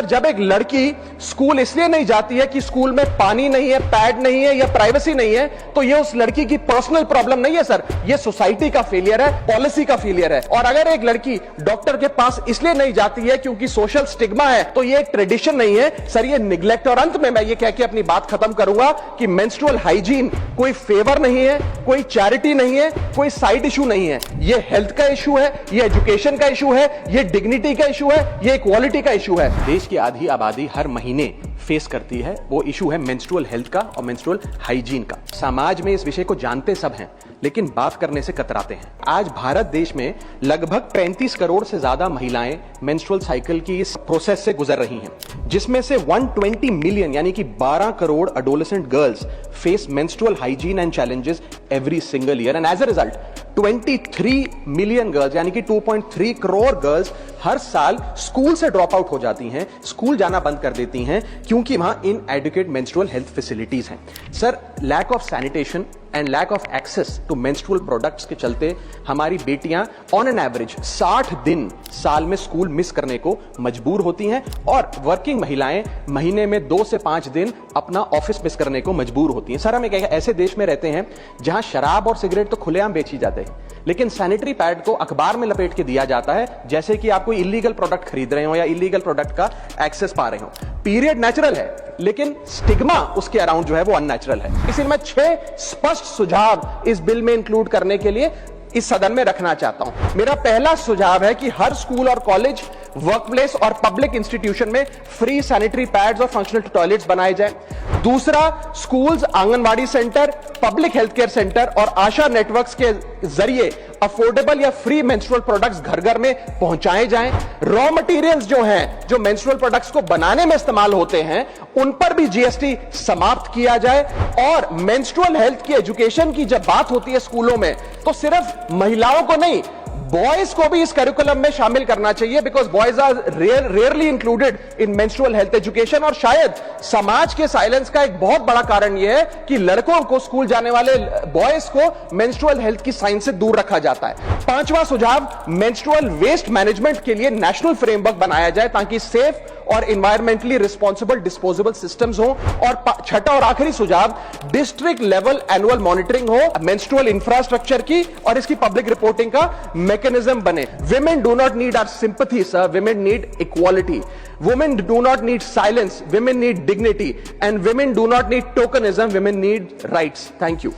जब एक लड़की स्कूल इसलिए नहीं जाती है कि स्कूल में पानी नहीं है, पैड नहीं है या प्राइवेसी नहीं है, तो ये उस लड़की की पर्सनल प्रॉब्लम नहीं है सर, ये सोसाइटी का फेलियर है, पॉलिसी का फेलियर है। और अगर एक लड़की डॉक्टर के पास इसलिए नहीं जाती है क्योंकि सोशल स्टिग्मा है, तो ये एक ट्रेडिशन नहीं है सर, ये निग्लेक्ट। और अंत में मैं ये कह के अपनी बात खत्म करूंगा कि मेंस्ट्रुअल हाइजीन कोई फेवर नहीं है, कोई चैरिटी नहीं है, कोई साइड इशू नहीं है, ये हेल्थ का इशू है, ये एजुकेशन का इशू है, ये डिग्निटी का इशू है, ये इक्वालिटी का इशू है। देश की आधी आबादी हर महीने फेस करती है, वो इशू है मेंस्ट्रुअल हेल्थ का और मेंस्ट्रुअल हाइजीन का। समाज में इस विषय को जानते सब हैं, लेकिन बात करने से कतराते हैं। आज भारत देश में लगभग 35 करोड़ से ज्यादा महिलाएं मेंस्ट्रुअल साइकिल की इस प्रोसेस से गुजर रही हैं, जिसमें से 120 मिलियन यानी कि 12 crore adolescent girls face menstrual hygiene and challenges every single year, and as a result 23 million girls यानी कि 2.3 करोड़ गर्ल्स हर साल स्कूल से ड्रॉप आउट हो जाती हैं, स्कूल जाना बंद कर देती हैं, क्योंकि वहां इनएडिक्वेट मेंस्ट्रुअल हेल्थ फैसिलिटीज हैं। Sir, lack of sanitation and lack of access to menstrual products के चलते हमारी बेटियां ऑन एन एवरेज 60 दिन साल में स्कूल मिस करने को मजबूर होती हैं, और वर्किंग महिलाएं महीने में 2 से 5 दिन अपना ऑफिस मिस करने को मजबूर होती हैं। सर, हम एक ऐसे देश में रहते हैं जहां शराब और सिगरेट तो खुलेआम बेची जाते हैं, लेकिन सैनिटरी पैड को अखबार में लपेट के दिया जाता है जैसे कि आप कोई इलीगल प्रोडक्ट खरीद रहे हो या इलीगल प्रोडक्ट का एक्सेस पा रहे हो। पीरियड नेचुरल है, लेकिन स्टिग्मा उसके अराउंड जो है वो अननेचुरल है। इसलिए मैं 6 स्पष्ट सुझाव इस बिल में इंक्लूड करने के लिए इस सदन में रखना चाहता हूं। मेरा पहला सुझाव है कि हर स्कूल और कॉलेज, वर्कप्लेस और पब्लिक इंस्टीट्यूशन में फ्री सैनिटरी पैड्स और फंक्शनल टॉयलेट्स बनाए जाएं। दूसरा, schools, anganwadi centre, public health care centre और आशा नेटवर्क्स के जरिए अफोर्डेबल या फ्री मेंस्ट्रुअल प्रोडक्ट्स घर घर में पहुंचाए जाएं। रॉ मटेरियल्स जो हैं, जो मेंस्ट्रुअल प्रोडक्ट्स को बनाने में इस्तेमाल होते हैं, उन पर भी जीएसटी समाप्त किया जाए। और मेंस्ट्रुअल हेल्थ की एजुकेशन की जब बात होती है स्कूलों में, तो सिर्फ महिलाओं को नहीं, बॉयज को भी इस करिकुलम में शामिल करना चाहिए, because boys are rarely included in menstrual health education. और शायद समाज के साइलेंस का एक बहुत बड़ा कारण यह है कि लड़कों को, स्कूल जाने वाले बॉयज को मेंस्ट्रुअल हेल्थ की साइंस से दूर रखा जाता है। पांचवा सुझाव, मेंस्ट्रुअल वेस्ट मैनेजमेंट के लिए नेशनल फ्रेमवर्क बनाया जाए ताकि सेफ और इन्वायरमेंटली रिस्पॉन्सिबल डिस्पोजेबल सिस्टम्स हो। और छठा और आखिरी सुझाव, डिस्ट्रिक्ट लेवल एनुअल मॉनिटरिंग हो मेंस्ट्रुअल इंफ्रास्ट्रक्चर की और इसकी पब्लिक रिपोर्टिंग का mechanism बने। Women do not need our sympathy, sir. Women need equality. Women do not need silence. Women need dignity. And women do not need tokenism. Women need rights. Thank you.